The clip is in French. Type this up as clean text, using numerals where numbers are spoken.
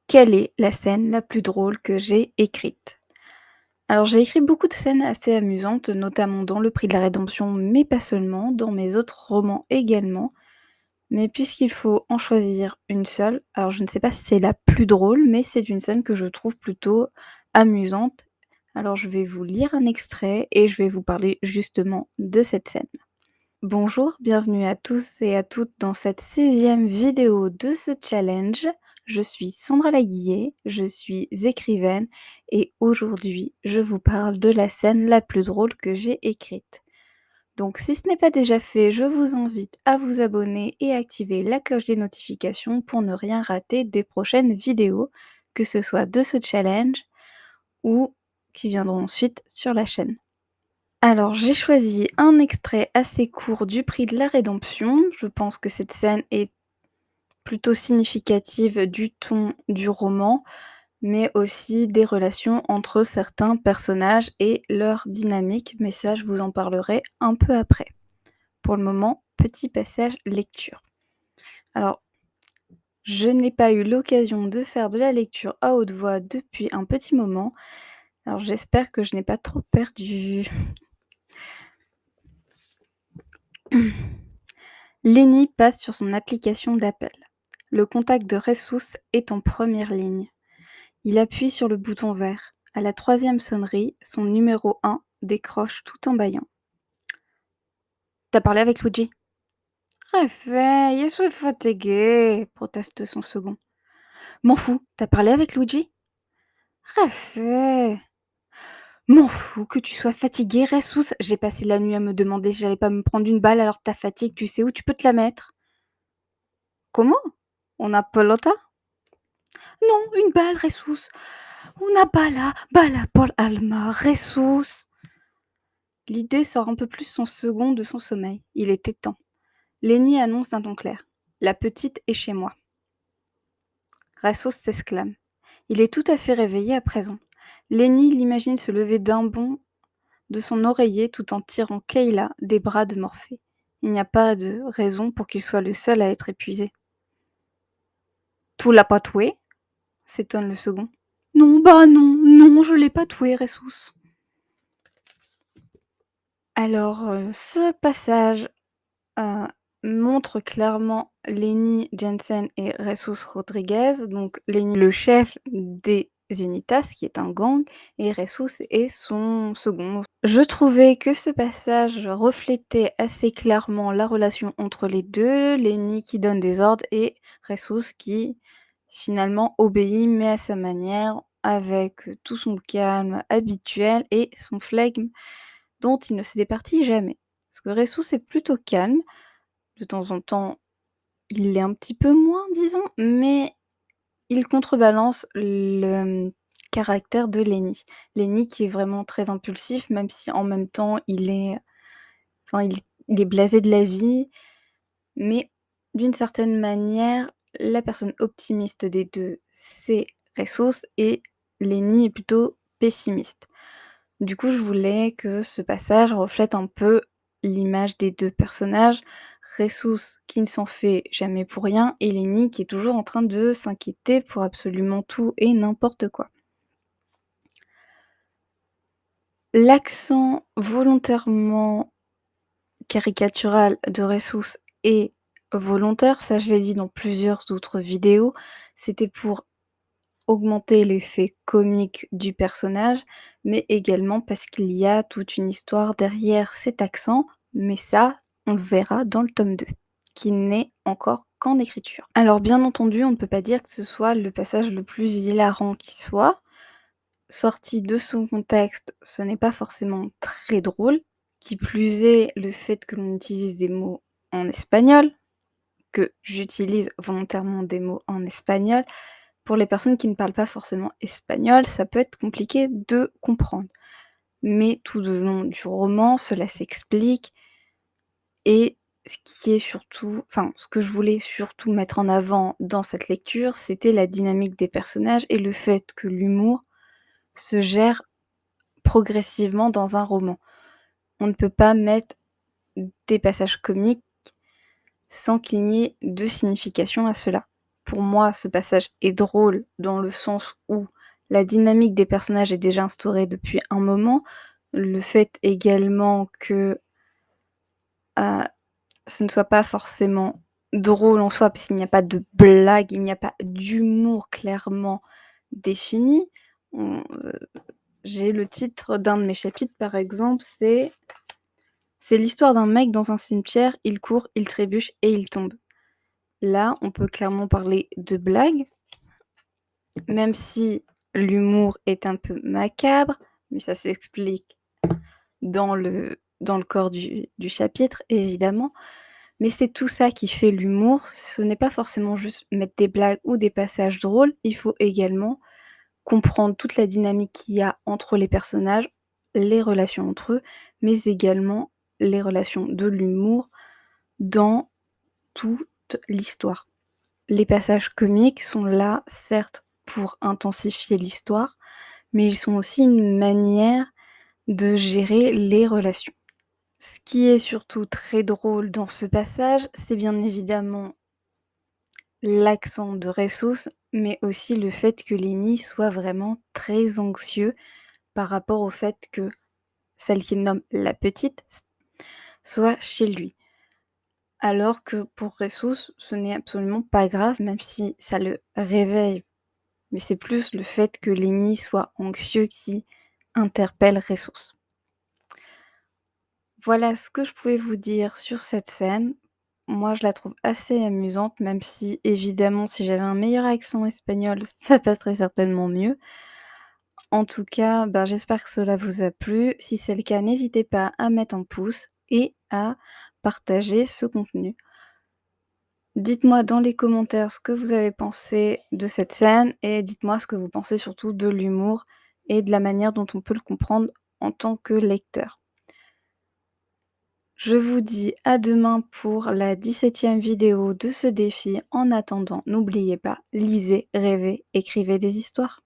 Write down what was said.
Quelle est la scène la plus drôle que j'ai écrite? Alors j'ai écrit beaucoup de scènes assez amusantes, notamment dans Le Prix de la Rédemption, mais pas seulement, dans mes autres romans également. Mais puisqu'il faut en choisir une seule, alors je ne sais pas si c'est la plus drôle, mais c'est une scène que je trouve plutôt amusante. Alors je vais vous lire un extrait et je vais vous parler justement de cette scène. Bonjour, bienvenue à tous et à toutes dans cette 16e vidéo de ce challenge. Je suis Sandra Laguillet, je suis écrivaine et aujourd'hui je vous parle de la scène la plus drôle que j'ai écrite. Donc si ce n'est pas déjà fait, je vous invite à vous abonner et activer la cloche des notifications pour ne rien rater des prochaines vidéos, que ce soit de ce challenge ou qui viendront ensuite sur la chaîne. Alors, j'ai choisi un extrait assez court du Prix de la Rédemption. Je pense que cette scène est plutôt significative du ton du roman, mais aussi des relations entre certains personnages et leur dynamique, mais ça, je vous en parlerai un peu après. Pour le moment, petit passage lecture. Alors, je n'ai pas eu l'occasion de faire de la lecture à haute voix depuis un petit moment, alors j'espère que je n'ai pas trop perdu. Lenny passe sur son application d'appel. Le contact de Ressus est en première ligne. Il appuie sur le bouton vert. À la 3e sonnerie, son numéro 1 décroche tout en bâillant. T'as parlé avec Luigi? Réveille, je suis fatigué, proteste son second. M'en fous, t'as parlé avec Luigi? Réveille. M'en fous que tu sois fatigué, Ressus. J'ai passé la nuit à me demander si j'allais pas me prendre une balle alors ta fatigue, tu sais où tu peux te la mettre? Comment? Una pelota? Non, une balle, Ressus. Una bala por alma, Ressus. L'idée sort un peu plus son second de son sommeil. Il était temps. Lenny annonce d'un ton clair. La petite est chez moi. Ressus s'exclame. Il est tout à fait réveillé à présent. Lenny l'imagine se lever d'un bond de son oreiller tout en tirant Kayla des bras de Morphée. Il n'y a pas de raison pour qu'il soit le seul à être épuisé. Tu l'as pas tué? S'étonne le second. Non, bah non, non, je l'ai pas tué, Ressus. Alors, ce passage montre clairement Lenny Jensen et Ressus Rodriguez. Donc Lenny, le chef des Unitas, qui est un gang, et Ressus est son second. Je trouvais que ce passage reflétait assez clairement la relation entre les deux, Lenny qui donne des ordres et Ressus qui finalement obéit mais à sa manière, avec tout son calme habituel et son flegme dont il ne se départit jamais. Parce que Ressus est plutôt calme, de temps en temps, il l'est un petit peu moins, disons, mais il contrebalance le caractère de Lenny. Lenny qui est vraiment très impulsif, même si en même temps il est enfin il est blasé de la vie, mais d'une certaine manière, la personne optimiste des 2, c'est Ressus et Lenny est plutôt pessimiste. Du coup, je voulais que ce passage reflète un peu l'image des 2 personnages, Ressus qui ne s'en fait jamais pour rien et Lenny qui est toujours en train de s'inquiéter pour absolument tout et n'importe quoi. L'accent volontairement caricatural de Ressus est volontaire, ça je l'ai dit dans plusieurs autres vidéos, c'était pour augmenter l'effet comique du personnage, mais également parce qu'il y a toute une histoire derrière cet accent, mais ça, on le verra dans le tome 2, qui n'est encore qu'en écriture. Alors bien entendu, on ne peut pas dire que ce soit le passage le plus hilarant qui soit. Sorti de son contexte, ce n'est pas forcément très drôle. Qui plus est, le fait que l'on utilise des mots en espagnol, que j'utilise volontairement des mots en espagnol, pour les personnes qui ne parlent pas forcément espagnol, ça peut être compliqué de comprendre. Mais tout au long du roman, cela s'explique et ce que je voulais surtout mettre en avant dans cette lecture, c'était la dynamique des personnages et le fait que l'humour se gère progressivement dans un roman. On ne peut pas mettre des passages comiques sans qu'il n'y ait de signification à cela. pour moi, ce passage est drôle dans le sens où la dynamique des personnages est déjà instaurée depuis un moment. Le fait également que, heu, ce ne soit pas forcément drôle en soi, parce qu'il n'y a pas de blague, il n'y a pas d'humour clairement défini. On J'ai le titre d'un de mes chapitres, par exemple, c'est l'histoire d'un mec dans un cimetière, il court, il trébuche et il tombe. Là, on peut clairement parler de blague, même si l'humour est un peu macabre, mais ça s'explique dans le corps du chapitre, évidemment. Mais c'est tout ça qui fait l'humour. Ce n'est pas forcément juste mettre des blagues ou des passages drôles, il faut également comprendre toute la dynamique qu'il y a entre les personnages, les relations entre eux, mais également les relations de l'humour dans toute l'histoire. Les passages comiques sont là, certes, pour intensifier l'histoire, mais ils sont aussi une manière de gérer les relations. Ce qui est surtout très drôle dans ce passage, c'est bien évidemment l'accent de Ressus, mais aussi le fait que Lenny soit vraiment très anxieux par rapport au fait que celle qu'il nomme «la petite» soit chez lui. Alors que pour Ressus, ce n'est absolument pas grave, même si ça le réveille. Mais c'est plus le fait que Lenny soit anxieux qui interpelle Ressus. Voilà ce que je pouvais vous dire sur cette scène. Moi, je la trouve assez amusante, même si évidemment, si j'avais un meilleur accent espagnol, ça passerait certainement mieux. En tout cas, ben, j'espère que cela vous a plu. Si c'est le cas, n'hésitez pas à mettre un pouce et à partager ce contenu. Dites-moi dans les commentaires ce que vous avez pensé de cette scène et dites-moi ce que vous pensez surtout de l'humour et de la manière dont on peut le comprendre en tant que lecteur. Je vous dis à demain pour la 17e vidéo de ce défi. En attendant, n'oubliez pas, lisez, rêvez, écrivez des histoires.